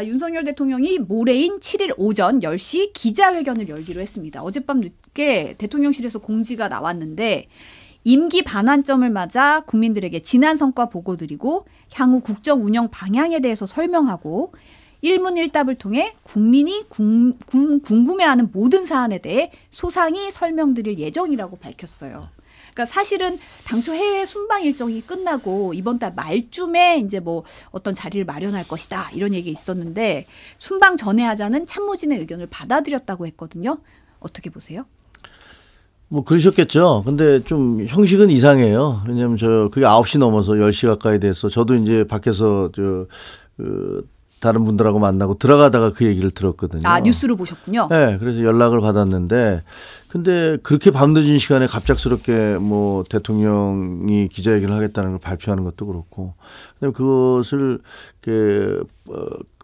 윤석열 대통령이 모레인 7일 오전 10시 기자회견을 열기로 했습니다. 어젯밤 늦게 대통령실에서 공지가 나왔는데 임기 반환점을 맞아 국민들에게 지난 성과 보고드리고 향후 국정 운영 방향에 대해서 설명하고 일문일답을 통해 국민이 궁금해하는 모든 사안에 대해 소상히 설명드릴 예정이라고 밝혔어요. 그러니까 사실은 당초 해외 순방 일정이 끝나고 이번 달 말쯤에 이제 뭐 어떤 자리를 마련할 것이다 이런 얘기 있었는데 순방 전에 하자는 참모진의 의견을 받아들였다고 했거든요. 어떻게 보세요? 뭐 그러셨겠죠. 근데 좀 형식은 이상해요. 왜냐하면 그게 9시 넘어서 10시 가까이 돼서 저도 이제 밖에서 다른 분들하고 만나고 들어가다가 그 얘기를 들었거든요. 아, 뉴스로 보셨군요. 네, 그래서 연락을 받았는데 근데 그렇게 밤늦은 시간에 갑작스럽게 뭐 대통령이 기자회견을 하겠다는 걸 발표하는 것도 그렇고 그다음에 그것을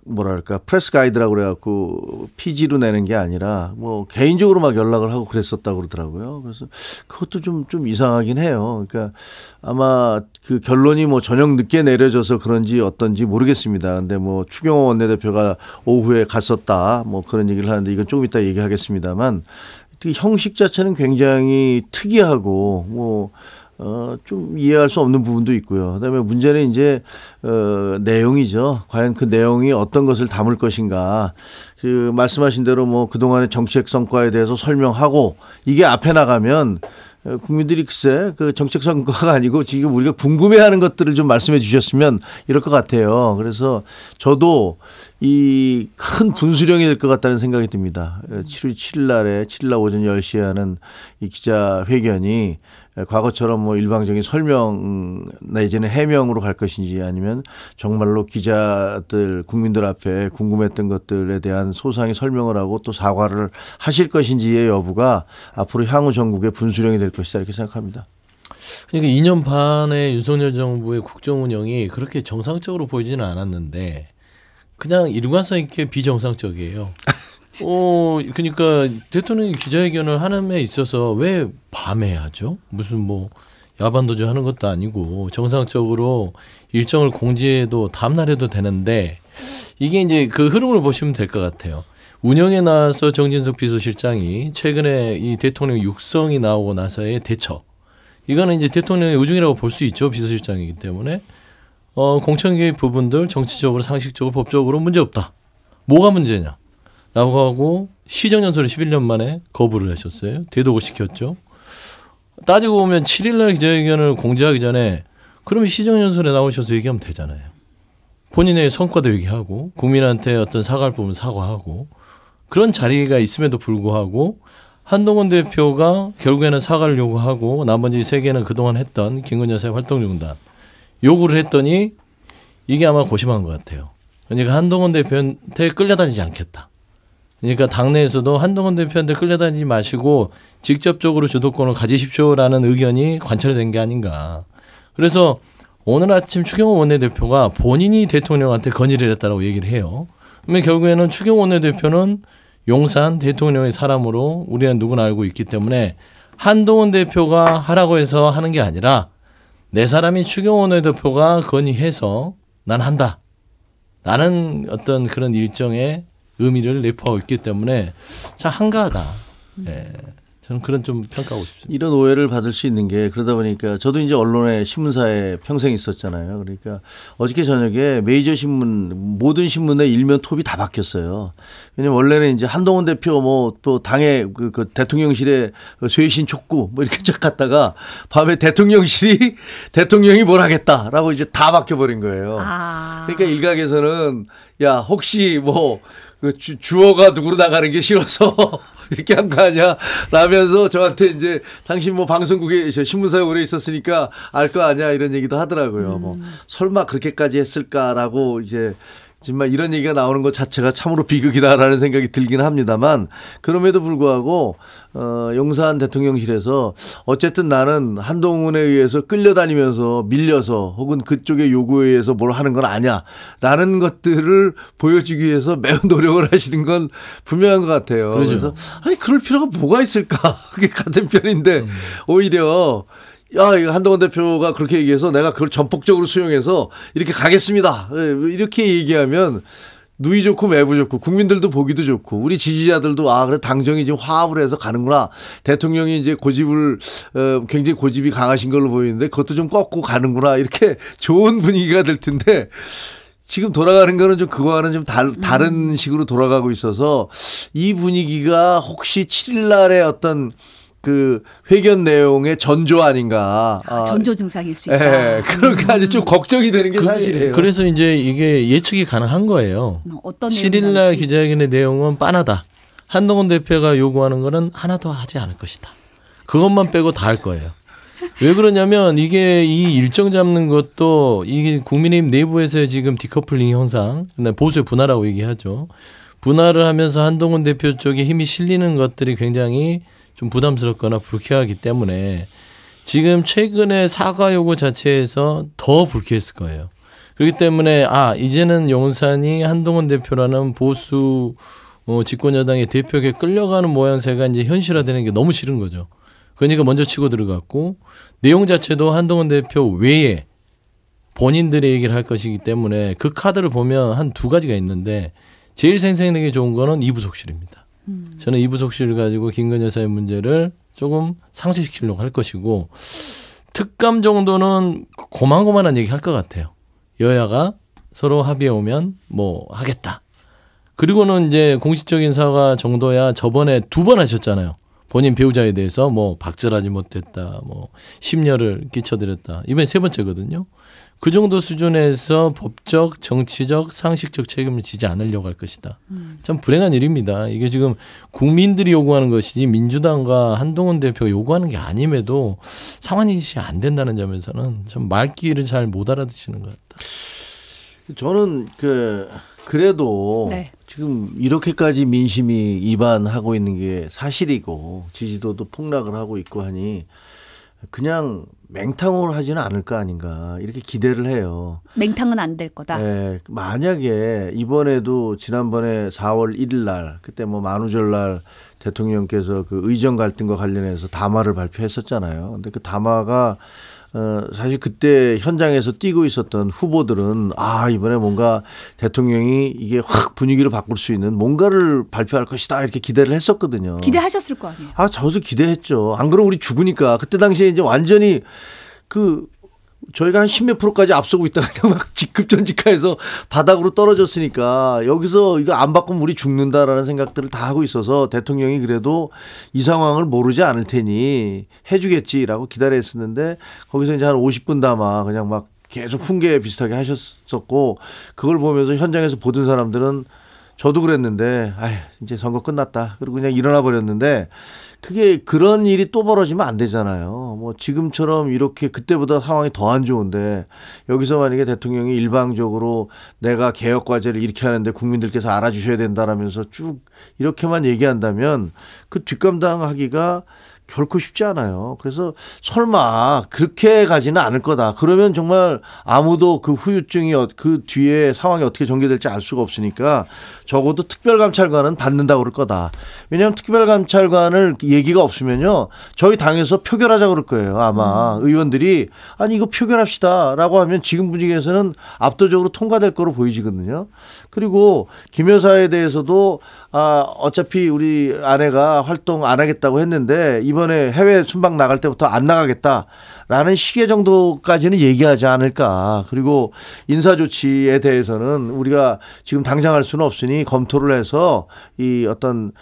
뭐랄까 프레스 가이드라고 그래갖고 PG로 내는 게 아니라 뭐 개인적으로 막 연락을 하고 그랬었다고 그러더라고요. 그래서 그것도 좀 이상하긴 해요. 그러니까 아마 그 결론이 뭐 저녁 늦게 내려져서 그런지 어떤지 모르겠습니다. 근데 뭐 추경호 원내대표가 오후에 갔었다 뭐 그런 얘기를 하는데 이건 조금 이따 얘기하겠습니다만 형식 자체는 굉장히 특이하고 뭐 좀 이해할 수 없는 부분도 있고요. 그다음에 문제는 이제 내용이죠. 과연 그 내용이 어떤 것을 담을 것인가. 그 말씀하신 대로 뭐 그동안의 정책 성과에 대해서 설명하고 이게 앞에 나가면 국민들이 글쎄 그 정책 성과가 아니고 지금 우리가 궁금해하는 것들을 좀 말씀해 주셨으면 이럴 것 같아요. 그래서 저도 이 큰 분수령이 될 것 같다는 생각이 듭니다. 7일 날 오전 10시에 하는 이 기자회견이 과거처럼 뭐 일방적인 설명 내지는 해명으로 갈 것인지 아니면 정말로 기자들 국민들 앞에 궁금했던 것들에 대한 소상히 설명을 하고 또 사과를 하실 것인지의 여부가 앞으로 향후 전국의 분수령이 될 것이다 이렇게 생각합니다. 그러니까 2년 반의 윤석열 정부의 국정 운영이 그렇게 정상적으로 보이지는 않았는데 그냥 일관성 있게 비정상적이에요. 그러니까 대통령이 기자회견을 하는 데 있어서 왜 밤에 하죠? 무슨 뭐 야반도주 하는 것도 아니고 정상적으로 일정을 공지해도 다음날 해도 되는데 이게 이제 그 흐름을 보시면 될 것 같아요. 운영에 나와서 정진석 비서실장이 최근에 이 대통령 육성이 나오고 나서의 대처. 이거는 이제 대통령의 의중이라고 볼 수 있죠. 비서실장이기 때문에. 공천개입 부분들 정치적으로 상식적으로 법적으로 문제없다. 뭐가 문제냐. 라고 하고 시정연설을 11년 만에 거부를 하셨어요. 대독을 시켰죠. 따지고 보면 7일날 기자회견을 공지하기 전에 그러면 시정연설에 나오셔서 얘기하면 되잖아요. 본인의 성과도 얘기하고 국민한테 어떤 사과할 부분 사과하고 그런 자리가 있음에도 불구하고 한동훈 대표가 결국에는 사과를 요구하고 나머지 3개는 그동안 했던 김건희 여사의 활동중단 요구를 했더니 이게 아마 고심한 것 같아요. 그러니까 한동훈 대표한테 끌려다니지 않겠다. 그러니까 당내에서도 한동훈 대표한테 끌려다니지 마시고 직접적으로 주도권을 가지십시오라는 의견이 관철된 게 아닌가. 그래서 오늘 아침 추경호 원내대표가 본인이 대통령한테 건의를 했다라고 얘기를 해요. 그러면 결국에는 추경호 원내대표는 용산 대통령의 사람으로 우리는 누구나 알고 있기 때문에 한동훈 대표가 하라고 해서 하는 게 아니라 내 사람인 추경호 원내대표가 건의해서 난 한다. 라는 어떤 그런 일정의 의미를 내포하고 있기 때문에 참 한가하다. 예. 저는 그런 좀 평가하고 싶습니다. 이런 오해를 받을 수 있는 게 그러다 보니까 저도 이제 언론에 신문사에 평생 있었잖아요. 그러니까 어저께 저녁에 메이저 신문 모든 신문의 일면 톱이 다 바뀌었어요. 왜냐면 원래는 이제 한동훈 대표 뭐 또 당의 그 대통령실에 쇄신 촉구 뭐 이렇게 쫙 갔다가 밤에 대통령실이 대통령이 뭘 하겠다라고 이제 다 바뀌어버린 거예요. 그러니까 일각에서는 야 혹시 뭐 그 주어가 누구로 나가는 게 싫어서 이렇게 한 거 아니야? 라면서 저한테 이제 당신 뭐 방송국에 신문사에 오래 있었으니까 알 거 아니야? 이런 얘기도 하더라고요. 뭐 설마 그렇게까지 했을까라고 이제 정말 이런 얘기가 나오는 것 자체가 참으로 비극이다라는 생각이 들긴 합니다만 그럼에도 불구하고 용산 대통령실에서 어쨌든 나는 한동훈에 의해서 끌려다니면서 밀려서 혹은 그쪽의 요구에 의해서 뭘 하는 건 아니야라는 것들을 보여주기 위해서 매우 노력을 하시는 건 분명한 것 같아요. 그렇죠. 그래서 아니 그럴 필요가 뭐가 있을까? 그게 같은 편인데 오히려 야, 이거 한동훈 대표가 그렇게 얘기해서 내가 그걸 전폭적으로 수용해서 이렇게 가겠습니다. 이렇게 얘기하면 누이 좋고 매부 좋고 국민들도 보기도 좋고 우리 지지자들도 아 그래 당정이 지금 화합을 해서 가는구나. 대통령이 이제 고집을 굉장히 고집이 강하신 걸로 보이는데 그것도 좀 꺾고 가는구나. 이렇게 좋은 분위기가 될 텐데 지금 돌아가는 거는 좀 그거와는 좀 다른 식으로 돌아가고 있어서 이 분위기가 혹시 7일 날의 어떤 그 회견 내용의 전조 아닌가. 전조 증상일 수 있다. 예, 그러니까 아주 좀 걱정이 되는 게 사실이에요. 그래서 이제 이게 예측이 가능한 거예요. 어떤 7일 날 기자회견의 내용은 빤하다. 한동훈 대표가 요구하는 거는 하나도 하지 않을 것이다. 그것만 빼고 다 할 거예요. 왜 그러냐면 이게 이 일정 잡는 것도 이게 국민의힘 내부에서의 지금 디커플링 현상, 보수의 분화라고 얘기하죠. 분화를 하면서 한동훈 대표 쪽에 힘이 실리는 것들이 굉장히 좀 부담스럽거나 불쾌하기 때문에 지금 최근에 사과 요구 자체에서 더 불쾌했을 거예요. 그렇기 때문에 이제는 용산이 한동훈 대표라는 보수 집권 여당의 대표에게 끌려가는 모양새가 이제 현실화되는 게 너무 싫은 거죠. 그러니까 먼저 치고 들어갔고 내용 자체도 한동훈 대표 외에 본인들의 얘기를 할 것이기 때문에 그 카드를 보면 한 두 가지가 있는데 제일 생생하게 좋은 거는 이부속실입니다. 저는 이부속실을 가지고 김건희 여사의 문제를 조금 상쇄시키려고 할 것이고 특감 정도는 고만고만한 얘기 할 것 같아요. 여야가 서로 합의해 오면 뭐 하겠다. 그리고는 이제 공식적인 사과 정도야 저번에 2번 하셨잖아요. 본인 배우자에 대해서 뭐 박절하지 못했다, 뭐 심려를 끼쳐드렸다. 이번에 3번째거든요. 그 정도 수준에서 법적, 정치적, 상식적 책임을 지지 않으려고 할 것이다. 참 불행한 일입니다. 이게 지금 국민들이 요구하는 것이지 민주당과 한동훈 대표가 요구하는 게 아님에도 상황인식이 안 된다는 점에서는 참 말귀를 잘 못 알아듣시는 것 같다. 저는 그래도 네. 지금 이렇게까지 민심이 이반하고 있는 게 사실이고 지지도도 폭락을 하고 있고 하니 그냥 맹탕으로 하지는 않을 거 아닌가 이렇게 기대를 해요. 맹탕은 안 될 거다. 네, 만약에 이번에도 지난번에 4월 1일 날 그때 뭐 만우절날 대통령께서 그 의정 갈등과 관련해서 담화를 발표했었잖아요. 근데 그 담화가 사실 그때 현장에서 뛰고 있었던 후보들은 이번에 뭔가 대통령이 이게 확 분위기를 바꿀 수 있는 뭔가를 발표할 것이다 이렇게 기대를 했었거든요. 기대하셨을 거 아니에요. 저도 기대했죠. 안 그러면 우리 죽으니까. 그때 당시에 이제 완전히 저희가 한 10몇 프로까지 앞서고 있다가 그냥 막 직급전직하에서 바닥으로 떨어졌으니까 여기서 이거 안 바꾸면 우리 죽는다라는 생각들을 다 하고 있어서 대통령이 그래도 이 상황을 모르지 않을 테니 해주겠지라고 기다렸었는데 거기서 이제 한 50분 담아 그냥 막 계속 훈계 비슷하게 하셨었고 그걸 보면서 현장에서 보던 사람들은 저도 그랬는데 이제 선거 끝났다. 그리고 그냥 일어나 버렸는데 그게 그런 일이 또 벌어지면 안 되잖아요. 뭐 지금처럼 이렇게 그때보다 상황이 더 안 좋은데 여기서 만약에 대통령이 일방적으로 내가 개혁 과제를 이렇게 하는데 국민들께서 알아주셔야 된다라면서 쭉 이렇게만 얘기한다면 그 뒷감당하기가 결코 쉽지 않아요. 그래서 설마 그렇게 가지는 않을 거다. 그러면 정말 아무도 그 후유증이 그 뒤에 상황이 어떻게 전개될지 알 수가 없으니까 적어도 특별감찰관은 받는다고 그럴 거다. 왜냐하면 특별감찰관을 얘기가 없으면요. 저희 당에서 표결하자고 그럴 거예요. 아마 의원들이 아니 이거 표결합시다라고 하면 지금 분위기에서는 압도적으로 통과될 거로 보이지거든요. 그리고 김 여사에 대해서도 어차피 우리 아내가 활동 안 하겠다고 했는데 이번에 해외 순방 나갈 때부터 안 나가겠다라는 시계 정도까지는 얘기하지 않을까. 그리고 인사조치에 대해서는 우리가 지금 당장 할 수는 없으니 검토를 해서 이 어떤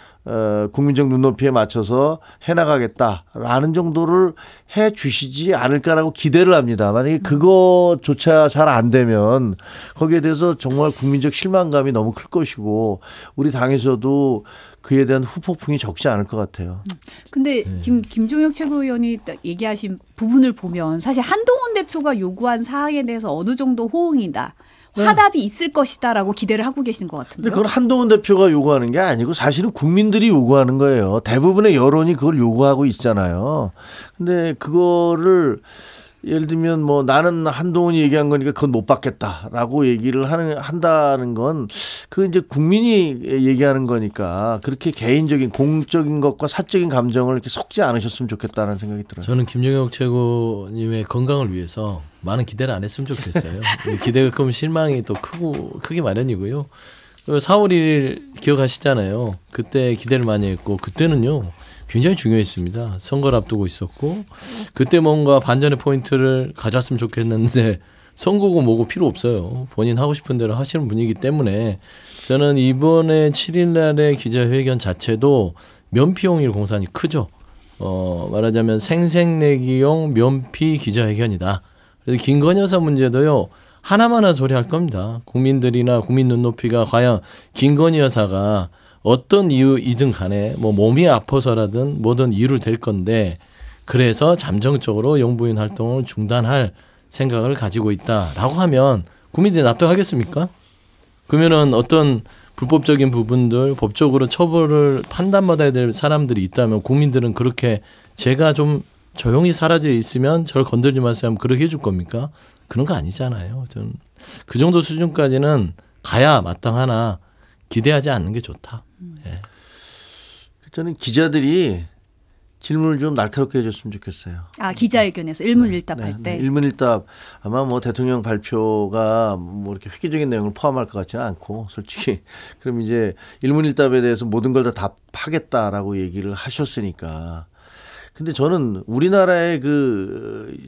국민적 눈높이에 맞춰서 해나가겠다라는 정도를 해 주시지 않을까라고 기대를 합니다. 만약에 그거조차 잘 안 되면 거기에 대해서 정말 국민적 실망감이 너무 클 것이고 우리 당에서도 그에 대한 후폭풍이 적지 않을 것 같아요. 근데 김종혁 최고위원이 얘기하신 부분을 보면 사실 한동훈 대표가 요구한 사항에 대해서 어느 정도 호응이다. 화답이 있을 것이다라고 기대를 하고 계신 것 같은데요. 근데 그건 한동훈 대표가 요구하는 게 아니고 사실은 국민들이 요구하는 거예요. 대부분의 여론이 그걸 요구하고 있잖아요. 근데 그거를 예를 들면 뭐 나는 한동훈이 얘기한 거니까 그건 못 받겠다라고 얘기를 한다는 건 그 이제 국민이 얘기하는 거니까 그렇게 개인적인 공적인 것과 사적인 감정을 이렇게 섞지 않으셨으면 좋겠다는 생각이 들어요. 저는 김종혁 최고님의 건강을 위해서 많은 기대를 안 했으면 좋겠어요. 기대가 크면 실망이 또 크기 마련이고요. 4월 1일 기억하시잖아요. 그때 기대를 많이 했고 그때는요. 굉장히 중요했습니다. 선거를 앞두고 있었고 그때 뭔가 반전의 포인트를 가져왔으면 좋겠는데 선거고 뭐고 필요 없어요. 본인 하고 싶은 대로 하시는 분이기 때문에 저는 이번에 7일 날의 기자회견 자체도 면피용일 공산이 크죠. 말하자면 생색내기용 면피 기자회견이다. 그래서 김건희 여사 문제도요. 하나마나 소리 할 겁니다. 국민들이나 국민 눈높이가 과연 김건희 여사가 어떤 이유이든 간에 뭐 몸이 아파서라든 뭐든 이유를 댈 건데 그래서 잠정적으로 영부인 활동을 중단할 생각을 가지고 있다라고 하면 국민들이 납득하겠습니까? 그러면은 어떤 불법적인 부분들 법적으로 처벌을 판단받아야 될 사람들이 있다면 국민들은 그렇게 제가 좀 조용히 사라져 있으면 저를 건들지 마세요 하면 그렇게 해줄 겁니까? 그런 거 아니잖아요. 저는 그 정도 수준까지는 가야 마땅하나 기대하지 않는 게 좋다. 예. 저는 기자들이 질문을 좀 날카롭게 해줬으면 좋겠어요. 아, 기자회견에서 일문일답할 때. 일문일답 아마 뭐 대통령 발표가 뭐 이렇게 획기적인 내용을 포함할 것 같지는 않고 솔직히 그럼 이제 일문일답에 대해서 모든 걸 다 답하겠다라고 얘기를 하셨으니까. 근데 저는 우리나라의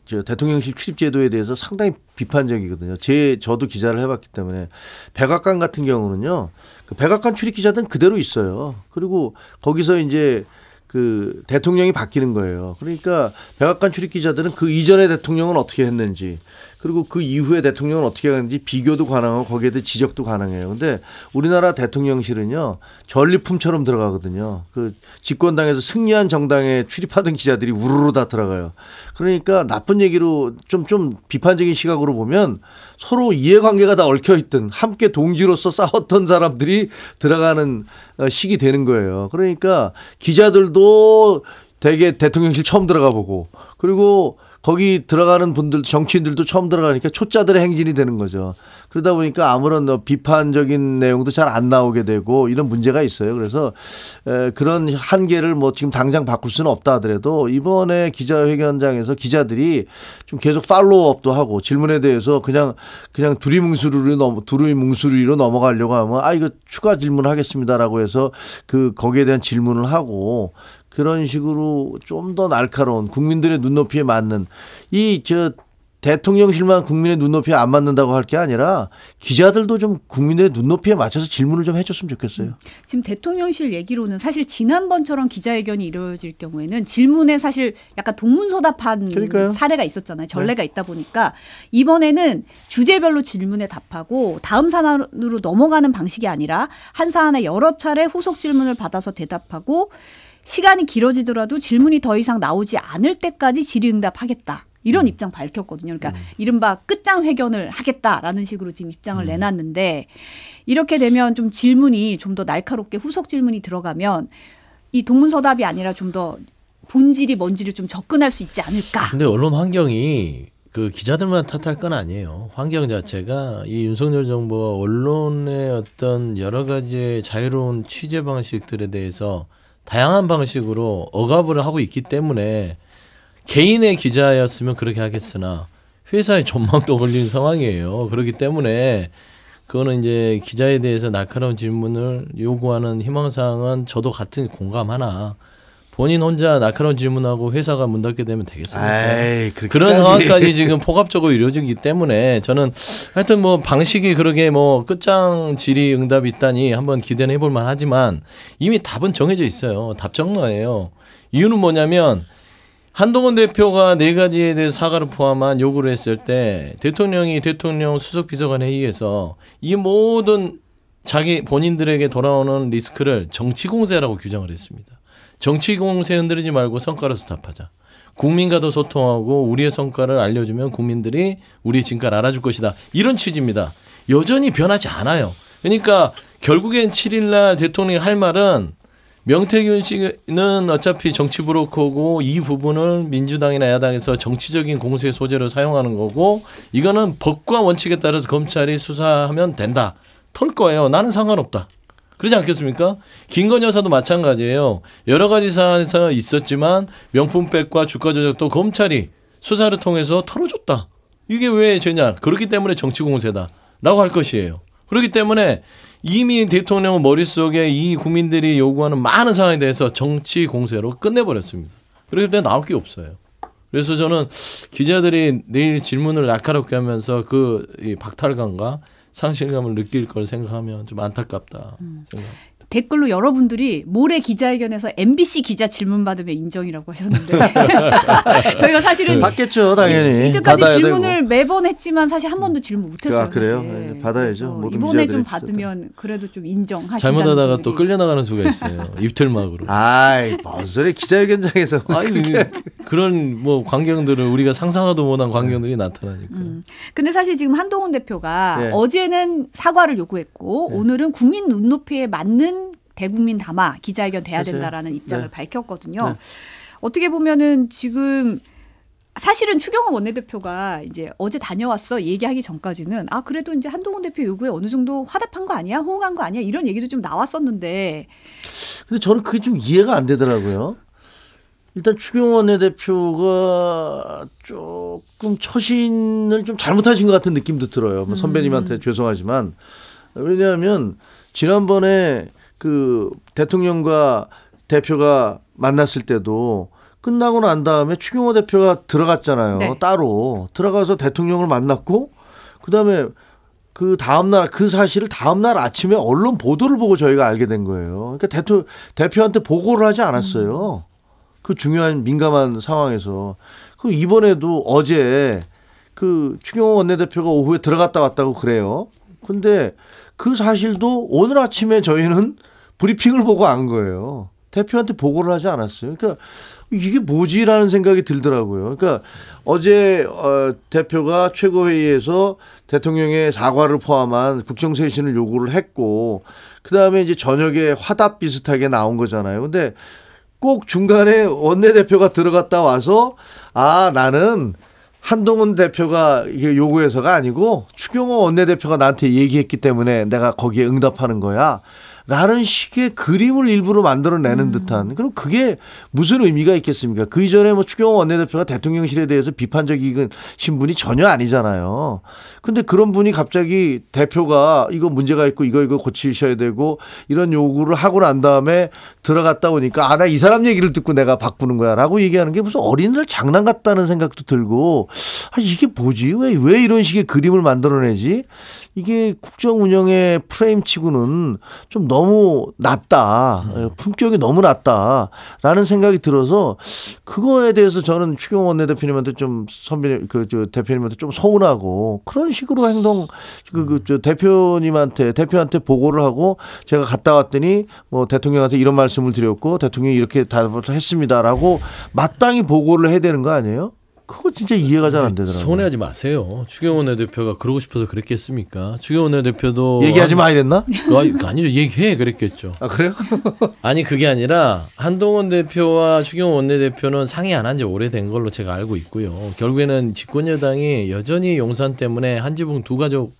저 대통령실 출입제도에 대해서 상당히 비판적이거든요. 저도 기자를 해봤기 때문에 백악관 같은 경우는요. 그 백악관 출입 기자들은 그대로 있어요. 그리고 거기서 이제 그 대통령이 바뀌는 거예요. 그러니까 백악관 출입 기자들은 그 이전의 대통령은 어떻게 했는지 그리고 그 이후의 대통령은 어떻게 했는지 비교도 가능하고 거기에 대해 지적도 가능해요. 근데 우리나라 대통령실은요 전리품처럼 들어가거든요. 그 집권당에서 승리한 정당에 출입하던 기자들이 우르르 다 들어가요. 그러니까 나쁜 얘기로 좀 비판적인 시각으로 보면 서로 이해관계가 다 얽혀있던 함께 동지로서 싸웠던 사람들이 들어가는 식이 되는 거예요. 그러니까 기자들도 되게 대통령실 처음 들어가 보고 그리고 거기 들어가는 분들 정치인들도 처음 들어가니까 초짜들의 행진이 되는 거죠. 그러다 보니까 아무런 비판적인 내용도 잘 안 나오게 되고 이런 문제가 있어요. 그래서 그런 한계를 뭐 지금 당장 바꿀 수는 없다 하더라도 이번에 기자회견장에서 기자들이 좀 계속 팔로우업도 하고 질문에 대해서 그냥 두루뭉술이로 넘어가려고 하면 이거 추가 질문하겠습니다라고 해서 거기에 대한 질문을 하고 그런 식으로 좀 더 날카로운 국민들의 눈높이에 맞는 대통령실만 국민의 눈높이에 안 맞는다고 할 게 아니라 기자들도 좀 국민의 눈높이에 맞춰서 질문을 좀 해줬으면 좋겠어요. 지금 대통령실 얘기로는 사실 지난번처럼 기자회견이 이루어질 경우에는 질문에 사실 약간 동문서답한 그러니까요. 사례가 있었잖아요. 전례가 있다 보니까 이번에는 주제별로 질문에 답하고 다음 사안으로 넘어가는 방식이 아니라 한 사안에 여러 차례 후속 질문을 받아서 대답하고 시간이 길어지더라도 질문이 더 이상 나오지 않을 때까지 질의응답하겠다. 이런 입장 밝혔거든요. 그러니까 이른바 끝장 회견을 하겠다라는 식으로 지금 입장을 내놨는데 이렇게 되면 좀 질문이 좀 더 날카롭게 후속 질문이 들어가면 이 동문서답이 아니라 좀 더 본질이 뭔지를 좀 접근할 수 있지 않을까. 근데 언론 환경이 그 기자들만 탓할 건 아니에요. 환경 자체가 이 윤석열 정부가 언론의 어떤 여러 가지의 자유로운 취재 방식들에 대해서 다양한 방식으로 억압을 하고 있기 때문에 개인의 기자였으면 그렇게 하겠으나 회사의 전망도 걸린 상황이에요. 그렇기 때문에 그거는 이제 기자에 대해서 날카로운 질문을 요구하는 희망사항은 저도 같은 공감하나 본인 혼자 날카로운 질문하고 회사가 문 닫게 되면 되겠습니까? 그런 상황까지 지금 포괄적으로 이루어지기 때문에 저는 하여튼 뭐 방식이 그렇게 뭐 끝장 질의응답이 있다니 한번 기대는 해볼 만하지만 이미 답은 정해져 있어요. 답정너예요. 이유는 뭐냐면 한동훈 대표가 4가지에 대해서 사과를 포함한 요구를 했을 때 대통령이 대통령 수석비서관 회의에서 이 모든 본인들에게 돌아오는 리스크를 정치공세라고 규정을 했습니다. 정치공세 흔들리지 말고 성과로서 답하자. 국민과도 소통하고 우리의 성과를 알려주면 국민들이 우리의 진가를 알아줄 것이다. 이런 취지입니다. 여전히 변하지 않아요. 그러니까 결국엔 7일 날 대통령이 할 말은 명태균 씨는 어차피 정치 브로커고 이 부분을 민주당이나 야당에서 정치적인 공세 소재로 사용하는 거고 이거는 법과 원칙에 따라서 검찰이 수사하면 된다. 털 거예요. 나는 상관없다. 그러지 않겠습니까? 김건희 여사도 마찬가지예요. 여러 가지 사안에서 있었지만 명품백과 주가 조작도 검찰이 수사를 통해서 털어줬다. 이게 왜 죄냐? 그렇기 때문에 정치 공세다. 라고 할 것이에요. 그렇기 때문에 이미 대통령 머릿속에 이 국민들이 요구하는 많은 상황에 대해서 정치 공세로 끝내버렸습니다. 그렇기 때문에 나올 게 없어요. 그래서 저는 기자들이 내일 질문을 날카롭게 하면서 이 박탈감과 상실감을 느낄 걸 생각하면 좀 안타깝다 생각합니다. 댓글로 여러분들이 모레 기자회견에서 MBC 기자 질문 받으면 인정이라고 하셨는데 저희가 사실은 받겠죠, 당연히. 이때까지 질문을 되고. 매번 했지만 사실 한 번도 질문 못했어요. 그래요? 네, 받아야죠. 이번에 좀 받으면 그래도 좀 인정하신다는 잘못하다가 또 끌려나가는 수가 있어요. 입틀막으로. 아이, 뭔 소리 기자회견장에서. 아니, 그런 뭐 광경들을 우리가 상상하도 못한 광경들이 나타나니까. 근데 사실 지금 한동훈 대표가 어제는 사과를 요구했고 오늘은 국민 눈높이에 맞는 대국민 담화 기자회견 돼야 된다라는 입장을 밝혔거든요. 어떻게 보면은 지금 사실은 추경호 원내대표가 이제 어제 다녀왔어 얘기하기 전까지는 그래도 이제 한동훈 대표 요구에 어느 정도 화답한 거 아니야? 호응한 거 아니야? 이런 얘기도 좀 나왔었는데. 근데 저는 그게 좀 이해가 안 되더라고요. 일단 추경호 원내대표가 조금 처신을 좀 잘못하신 것 같은 느낌도 들어요. 뭐 선배님한테 죄송하지만. 왜냐하면 지난번에 그 대통령과 대표가 만났을 때도 끝나고 난 다음에 추경호 대표가 들어갔잖아요. 네. 따로 들어가서 대통령을 만났고 그다음에 그 다음날 그 사실을 다음날 아침에 언론 보도를 보고 저희가 알게 된 거예요. 그러니까 대표한테 보고를 하지 않았어요. 그 중요한 민감한 상황에서. 그리고 이번에도 어제 그 추경호 원내대표가 오후에 들어갔다 왔다고 그래요. 근데 그 사실도 오늘 아침에 저희는 브리핑을 보고 안 거예요. 대표한테 보고를 하지 않았어요. 그러니까 이게 뭐지라는 생각이 들더라고요. 그러니까 어제 대표가 최고회의에서 대통령의 사과를 포함한 국정쇄신을 요구를 했고 그다음에 이제 저녁에 화답 비슷하게 나온 거잖아요. 근데 꼭 중간에 원내대표가 들어갔다 와서 나는 한동훈 대표가 이게 요구해서가 아니고 추경호 원내대표가 나한테 얘기했기 때문에 내가 거기에 응답하는 거야. 라는 식의 그림을 일부러 만들어내는 듯한. 그럼 그게 무슨 의미가 있겠습니까? 그 이전에 뭐 추경호 원내대표가 대통령실에 대해서 비판적인 신분이 전혀 아니잖아요. 근데 그런 분이 갑자기 대표가 이거 문제가 있고 이거 고치셔야 되고 이런 요구를 하고 난 다음에 들어갔다 오니까 나 이 사람 얘기를 듣고 내가 바꾸는 거야 라고 얘기하는 게 무슨 어린이들 장난 같다는 생각도 들고 이게 뭐지? 왜 이런 식의 그림을 만들어내지? 이게 국정 운영의 프레임 치고는 좀 너무 낮다. 품격이 너무 낮다라는 생각이 들어서 그거에 대해서 저는 추경호 원내대표님한테 좀 대표님한테 좀 서운하고 그런 식으로 행동 대표한테 보고를 하고 제가 갔다 왔더니 뭐 대통령한테 이런 말씀을 드렸고 대통령이 이렇게 답했습니다라고 마땅히 보고를 해야 되는 거 아니에요? 그거 진짜 이해가 잘 안 되더라고요. 서운해하지 마세요. 추경호 원내대표가 그러고 싶어서 그랬겠습니까? 추경호 원내대표도 얘기하지 마 이랬나? 아니죠. 얘기해 그랬겠죠. 그래요? 아니 그게 아니라 한동훈 대표와 추경호 원내대표는 상의 안 한 지 오래된 걸로 제가 알고 있고요. 결국에는 집권여당이 여전히 용산 때문에 한 지붕 두 가족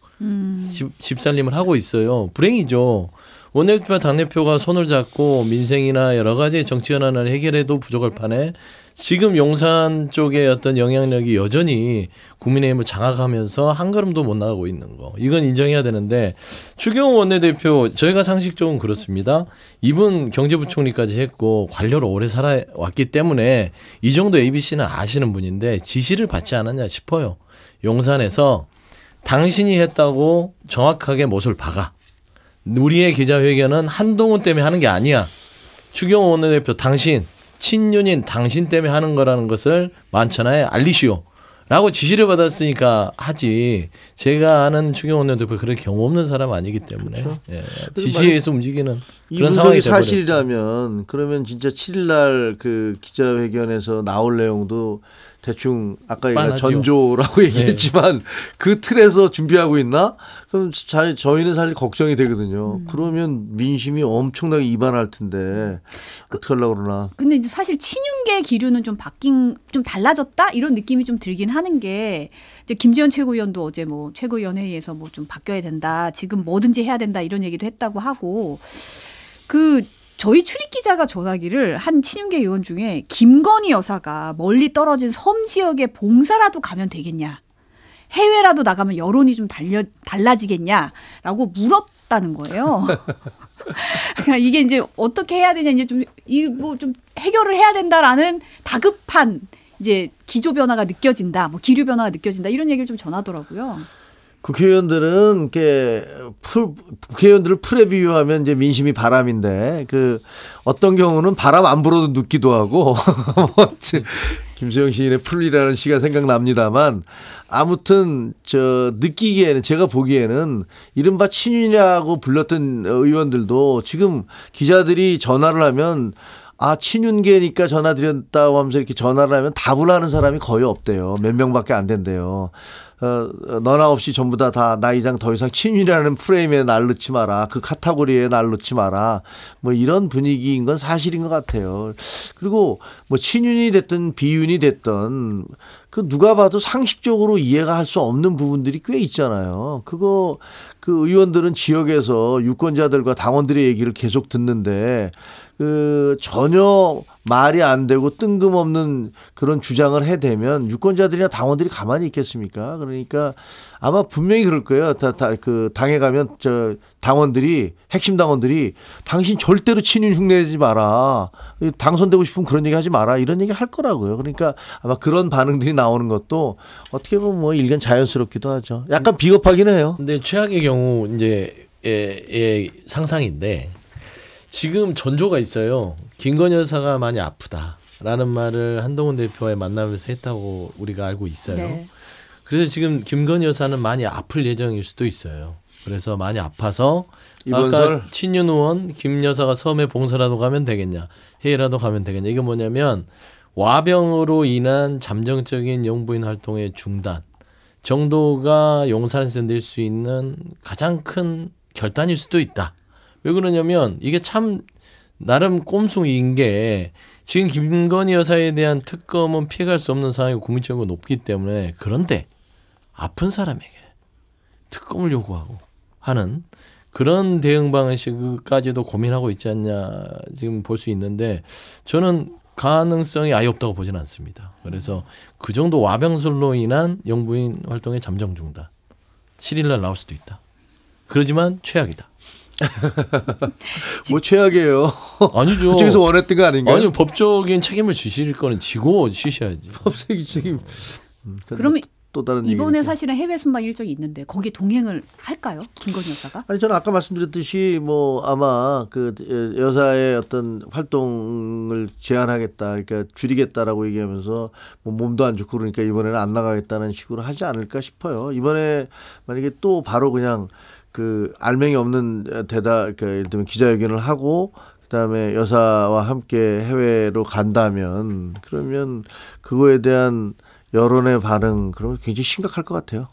집살림을 하고 있어요. 불행이죠. 원내대표와 당대표가 손을 잡고 민생이나 여러 가지 정치 현안을 해결해도 부족할 판에 지금 용산 쪽의 어떤 영향력이 여전히 국민의힘을 장악하면서 한 걸음도 못 나가고 있는 거. 이건 인정해야 되는데 추경호 원내대표 저희가 상식적으로 그렇습니다. 이분 경제부총리까지 했고 관료로 오래 살아왔기 때문에 이 정도 ABC는 아시는 분인데 지시를 받지 않았냐 싶어요. 용산에서 당신이 했다고 정확하게 못을 박아. 우리의 기자회견은 한동훈 때문에 하는 게 아니야. 추경호 원내대표 당신 친윤인 당신 때문에 하는 거라는 것을 만천하에 알리시오. 라고 지시를 받았으니까 하지. 제가 아는 추경호 원내대표 그런 경험 없는 사람 아니기 때문에 그렇죠. 지시에 의해서 움직이는 그런 상황이 돼버렸죠. 사실이라면 그러면 진짜 7일 날 그 기자회견에서 나올 내용도 대충 아까 얘기한 전조라고 얘기했지만 그 틀에서 준비하고 있나? 그럼 저희는 사실 걱정이 되거든요. 그러면 민심이 엄청나게 이반할 텐데 어떻게 하려고 그러나. 근데 이제 사실 친윤계 기류는 좀 달라졌다? 이런 느낌이 좀 들긴 하는 게 이제 김재원 최고위원도 어제 뭐 최고위원회의에서 뭐 좀 바뀌어야 된다. 지금 뭐든지 해야 된다. 이런 얘기도 했다고 하고 저희 출입기자가 전화기를 한 친윤계 의원 중에 김건희 여사가 멀리 떨어진 섬 지역에 봉사라도 가면 되겠냐. 해외라도 나가면 여론이 좀 달라지겠냐라고 물었다. 없다는 거예요. 그러니까 이게 이제 어떻게 해야 되냐 이제 좀 이 뭐 좀 해결을 해야 된다라는 다급한 이제 기조 변화가 느껴진다, 뭐 기류 변화가 느껴진다 이런 얘기를 좀 전하더라고요. 국회의원들은 국회의원들을 풀에 비유하면 이제 민심이 바람인데 그 어떤 경우는 바람 안 불어도 눕기도 하고 김수영 시인의 풀이라는 시가 생각납니다만 아무튼 느끼기에는 제가 보기에는 이른바 친윤이라고 불렸던 의원들도 지금 기자들이 전화를 하면 친윤계니까 전화 드렸다고 하면서 이렇게 전화를 하면 답을 하는 사람이 거의 없대요. 몇 명밖에 안 된대요. 너나 없이 전부 다 나이장 더 이상 친윤이라는 프레임에 날 넣지 마라. 그 카테고리에 날 넣지 마라. 뭐 이런 분위기인 건 사실인 것 같아요. 그리고 뭐 친윤이 됐든 비윤이 됐든 그 누가 봐도 상식적으로 이해가 할 수 없는 부분들이 꽤 있잖아요. 그 의원들은 지역에서 유권자들과 당원들의 얘기를 계속 듣는데 전혀 말이 안 되고 뜬금없는 그런 주장을 해대면 유권자들이나 당원들이 가만히 있겠습니까? 그러니까 아마 분명히 그럴 거예요. 당에 가면 당원들이 핵심 당원들이 당신 절대로 친윤 흉내내지 마라. 당선되고 싶으면 그런 얘기 하지 마라. 이런 얘기 할 거라고요. 그러니까 아마 그런 반응들이 나오는 것도 어떻게 보면 뭐 일견 자연스럽기도 하죠. 약간 비겁하긴 해요. 근데 최악의 경우 이제 상상인데 지금 전조가 있어요. 김건희 여사가 많이 아프다라는 말을 한동훈 대표와의 만남에서 했다고 우리가 알고 있어요. 네. 그래서 지금 김건희 여사는 많이 아플 예정일 수도 있어요. 그래서 많이 아파서 아까 친윤 의원 김 여사가 섬에 봉사라도 가면 되겠냐, 회의라도 가면 되겠냐. 이게 뭐냐면 와병으로 인한 잠정적인 영부인 활동의 중단 정도가 용산에서 낼 수 있는 가장 큰 결단일 수도 있다. 왜 그러냐면 이게 참 나름 꼼수인 게 지금 김건희 여사에 대한 특검은 피해갈 수 없는 상황이 국민적으로 높기 때문에 그런데 아픈 사람에게 특검을 요구하고 하는 그런 대응 방식까지도 고민하고 있지 않냐 지금 볼 수 있는데 저는 가능성이 아예 없다고 보지는 않습니다. 그래서 그 정도 와병설로 인한 영부인 활동의 잠정 중단 7일 날 나올 수도 있다. 그러지만 최악이다. 뭐 최악이에요. 아니죠. 그쪽에서 원했던 거 아닌가요? 아니요. 법적인 책임을 지실 거는 지고 쉬셔야지. 법적인 책임. 그러면 또 다른 이번에 얘기니까. 사실은 해외 순방 일정이 있는데 거기에 동행을 할까요? 김건희 여사가? 아니 저는 아까 말씀드렸듯이 뭐 아마 그 여사의 어떤 활동을 제한하겠다, 그러니까 줄이겠다라고 얘기하면서 뭐 몸도 안 좋고 그러니까 이번에는 안 나가겠다는 식으로 하지 않을까 싶어요. 이번에 만약에 또 바로 그냥 그 알맹이 없는 그러니까 예를 들면 기자회견을 하고 그다음에 여사와 함께 해외로 간다면 그러면 그거에 대한 여론의 반응 그러면 굉장히 심각할 것 같아요.